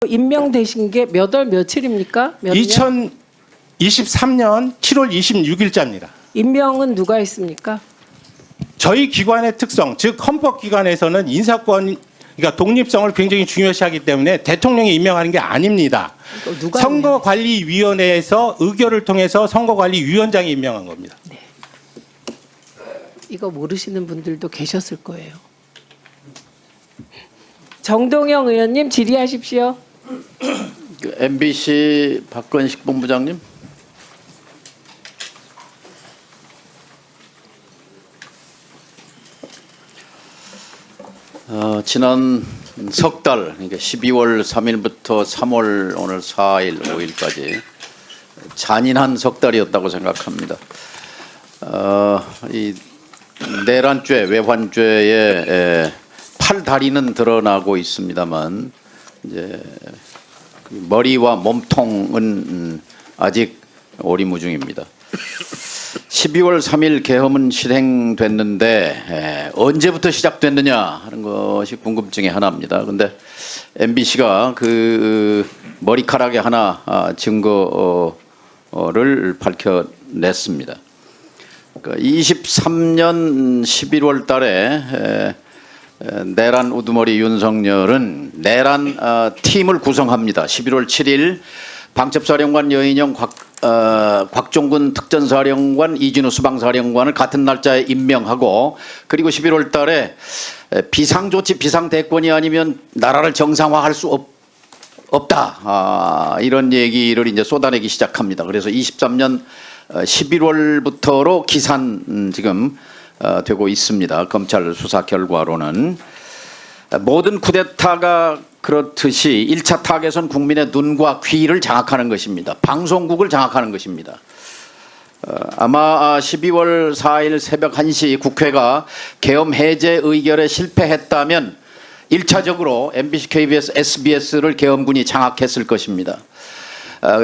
임명되신 게 몇 월 며칠입니까? 몇 년? 2023년 7월 26일자입니다. 임명은 누가 했습니까? 저희 기관의 특성, 즉 헌법기관에서는 인사권, 그러니까 독립성을 굉장히 중요시하기 때문에 대통령이 임명하는 게 아닙니다. 누가 선거관리위원회에서 의결을 통해서 선거관리위원장이 임명한 겁니다. 이거 모르시는 분들도 계셨을 거예요. 정동영 의원님 질의하십시오. MBC 박건식 본부장님. 지난 석 달, 그러니까 12월 3일부터 3월 오늘 4일, 5일까지 잔인한 석 달이었다고 생각합니다. 이 내란죄, 외환죄의 팔다리는 드러나고 있습니다만 이제 머리와 몸통은 아직 오리무중입니다. 12월 3일 계엄은 실행됐는데 언제부터 시작됐느냐 하는 것이 궁금증의 하나입니다. 그런데 MBC가 그 머리카락의 하나 증거를 밝혀냈습니다. 23년 11월 달에 내란 우두머리 윤석열은 내란 팀을 구성합니다. 11월 7일 방첩사령관 여인영 곽종근 특전사령관 이진우 수방사령관을 같은 날짜에 임명하고, 그리고 11월 달에 비상조치 비상대권이 아니면 나라를 정상화할 수 없다, 이런 얘기를 이제 쏟아내기 시작합니다. 그래서 23년 11월부터로 기산 지금 되고 있습니다. 검찰 수사 결과로는 모든 쿠데타가 그렇듯이 1차 타겟은 국민의 눈과 귀를 장악하는 것입니다. 방송국을 장악하는 것입니다. 아마 12월 4일 새벽 1시 국회가 계엄 해제 의결에 실패했다면 1차적으로 MBC, KBS, SBS를 계엄군이 장악했을 것입니다.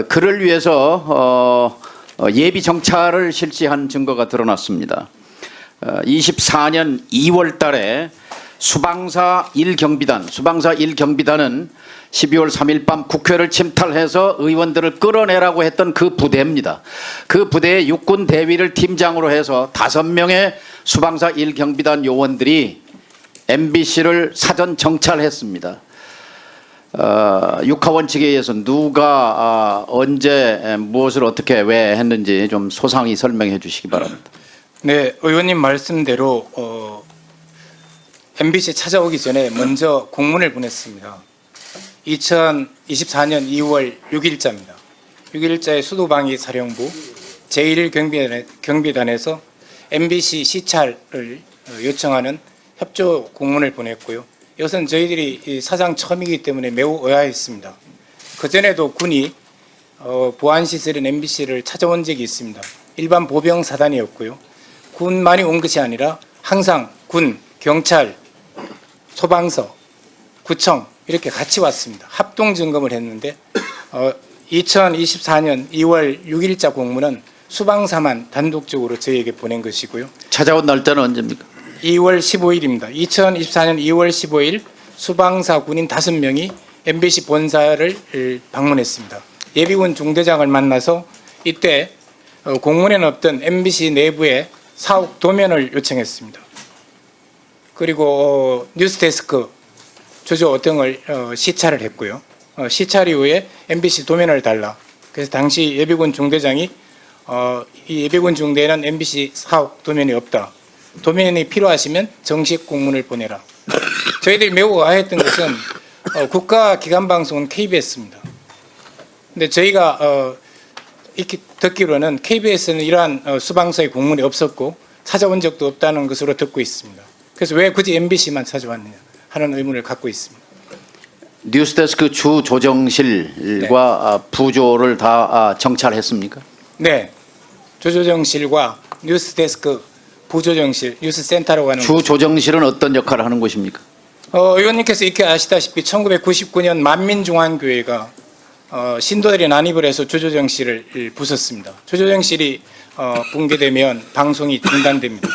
그를 위해서 예비 정찰을 실시한 증거가 드러났습니다. 24년 2월 달에 수방사 1경비단은 12월 3일 밤 국회를 침탈해서 의원들을 끌어내라고 했던 그 부대입니다. 그 부대의 육군 대위를 팀장으로 해서 5명의 수방사 1경비단 요원들이 MBC를 사전 정찰했습니다. 육하원칙에 의해서 누가 언제 무엇을 어떻게 왜 했는지 좀 소상히 설명해 주시기 바랍니다. 네, 의원님 말씀대로 MBC 찾아오기 전에 먼저 공문을 보냈습니다. 2024년 2월 6일자입니다. 6일자에 수도방위 사령부 제1경비단에서 MBC 시찰을 요청하는 협조 공문을 보냈고요. 이것은 저희들이 사상 처음이기 때문에 매우 의아했습니다. 그전에도 군이 보안시설인 MBC를 찾아온 적이 있습니다. 일반 보병 사단이었고요. 군만이 온 것이 아니라 항상 군, 경찰, 소방서, 구청 이렇게 같이 왔습니다. 합동 점검을 했는데 2024년 2월 6일자 공문은 수방사만 단독적으로 저희에게 보낸 것이고요. 찾아온 날짜는 언제입니까? 2월 15일입니다. 2024년 2월 15일 수방사 군인 5명이 MBC 본사를 방문했습니다. 예비군 중대장을 만나서 이때 공문에는 없던 MBC 내부의 사옥 도면을 요청했습니다. 그리고 뉴스데스크 조조 등을 시찰을 했고요. 시찰 이후에 MBC 도면을 달라. 그래서 당시 예비군 중대장이 이 예비군 중대에는 MBC 사옥 도면이 없다. 도면이 필요하시면 정식 공문을 보내라. 저희들이 매우 의아했던 것은 국가기관방송은 KBS입니다. 근데 저희가 이렇게 듣기로는 KBS는 이러한 수방서의 공문이 없었고 찾아온 적도 없다는 것으로 듣고 있습니다. 그래서 왜 굳이 MBC만 찾아왔느냐 하는 의문을 갖고 있습니다. 뉴스데스크 주 조정실과 부조를 다 정찰했습니까? 네, 조조정실과 뉴스데스크 부조정실, 뉴스센터라고 하는 주 조정실은 어떤 역할을 하는 곳입니까? 의원님께서 이렇게 아시다시피 1999년 만민중앙교회가 신도들이 난입을 해서 조조정실을 부쉈습니다. 조조정실이 붕괴되면 방송이 중단됩니다.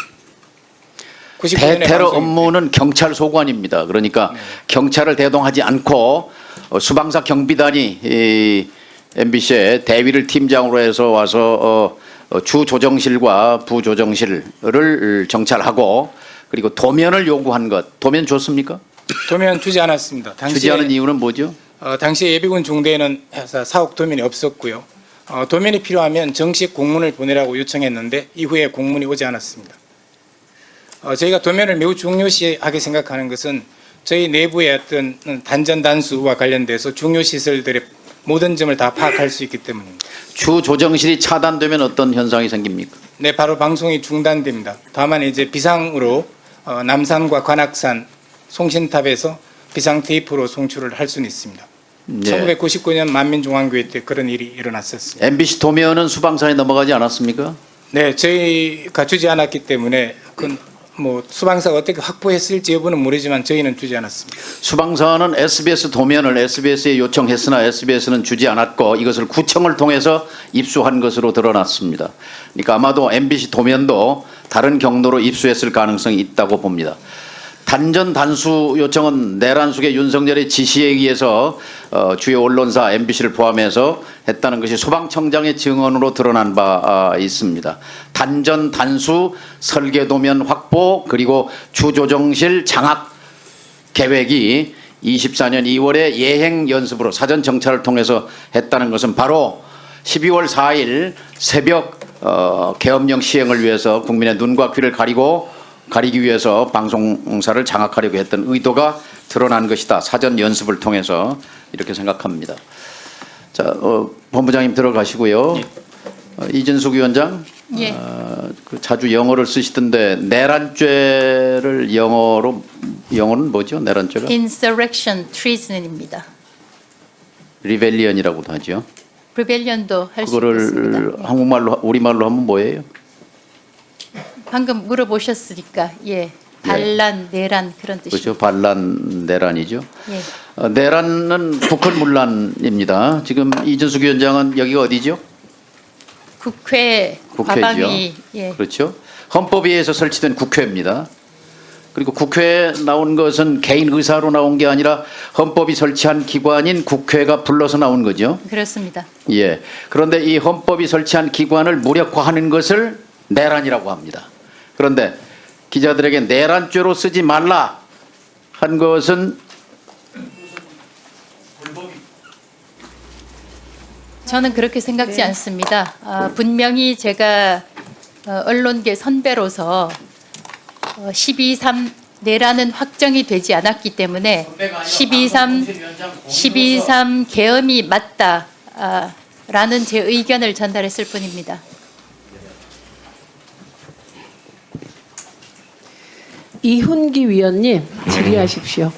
대테러 업무는 경찰 소관입니다. 그러니까 경찰을 대동하지 않고 수방사 경비단이 이 MBC의 대위를 팀장으로 해서 와서 주 조정실과 부조정실을 정찰하고 그리고 도면을 요구한 것, 도면 줬습니까? 도면 주지 않았습니다. 주지 않은 이유는 뭐죠? 당시 예비군 중대에는 사옥 도면이 없었고요. 도면이 필요하면 정식 공문을 보내라고 요청했는데 이후에 공문이 오지 않았습니다. 저희가 도면을 매우 중요시하게 생각하는 것은 저희 내부의 어떤 단전 단수와 관련돼서 중요 시설들의 모든 점을 다 파악할 수 있기 때문입니다. 주 조정실이 차단되면 어떤 현상이 생깁니까? 네, 바로 방송이 중단됩니다. 다만 이제 비상으로 남산과 관악산 송신탑에서 비상 테이프로 송출을 할 수는 있습니다. 예. 1999년 만민중앙교회 때 그런 일이 일어났었습니다. MBC 도면은 수방사에 넘어가지 않았습니까? 네, 저희가 주지 않았기 때문에 뭐 수방사가 어떻게 확보했을지 여부는 모르지만 저희는 주지 않았습니다. 수방사는 SBS 도면을 SBS에 요청했으나 SBS는 주지 않았고 이것을 구청을 통해서 입수한 것으로 드러났습니다. 그러니까 아마도 MBC 도면도 다른 경로로 입수했을 가능성이 있다고 봅니다. 단전 단수 요청은 내란숙의 윤석열의 지시에 의해서 주요 언론사 MBC를 포함해서 했다는 것이 소방청장의 증언으로 드러난 바 있습니다. 단전 단수 설계 도면 확보 그리고 주조정실 장악 계획이 24년 2월에 예행 연습으로 사전 정찰을 통해서 했다는 것은 바로 12월 4일 새벽 계엄령 시행을 위해서 국민의 눈과 귀를 가리기 위해서 방송사를 장악하려고 했던 의도가 드러난 것이다. 사전 연습을 통해서 이렇게 생각합니다. 자, 본부장님 들어가시고요. 이진숙 위원장, 예. 그 자주 영어를 쓰시던데 내란죄를 영어는 뭐죠? 내란죄가? Insurrection, treason입니다. 리벨리언이라고도 하죠. rebellion도 할 수 그거를 있습니다. 한국말로 우리말로 하면 뭐예요? 방금 물어보셨으니까 예, 반란, 내란 그런 뜻입니다. 그렇죠. 반란 내란이죠. 예. 내란은 북한문란입니다. 지금 이준숙 위원장은 여기가 어디죠? 국회 국회죠. 과방위 예. 그렇죠. 헌법에 의해서 설치된 국회입니다. 그리고 국회에 나온 것은 개인 의사로 나온 게 아니라 헌법이 설치한 기관인 국회가 불러서 나온 거죠. 그렇습니다. 예. 그런데 이 헌법이 설치한 기관을 무력화하는 것을 내란이라고 합니다. 그런데 기자들에게 내란죄로 쓰지 말라 한 것은 저는 그렇게 생각지 않습니다. 분명히 제가 언론계 선배로서 12.3 내란은 확정이 되지 않았기 때문에 12.3 계엄이 맞다라는 제 의견을 전달했을 뿐입니다. 이훈기 위원님 질의하십시오.